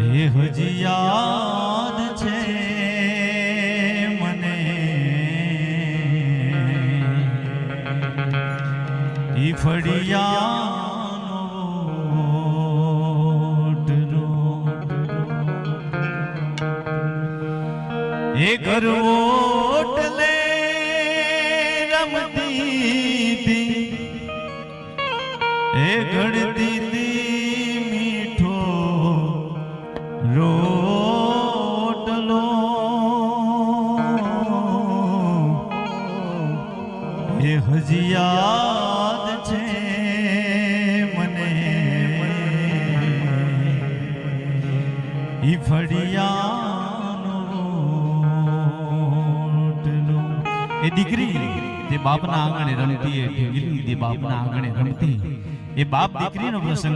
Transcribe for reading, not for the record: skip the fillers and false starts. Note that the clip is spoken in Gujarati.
એ હજી યાદ છે મને ઈ ફળિયાનો ઓટલો એ ઘરઓટલે રમતી હતી એ ઘડતી હતી મીઠો રોટલો એ હજી યાદ છે મને ઈ ફળિયાનો રોટલો એ દીકરી જે બાપના આંગણે રમતી એ ઢીંગલી જે બાપના આંગણે રમતી એ બાપ દીકરીનો પ્રસંગ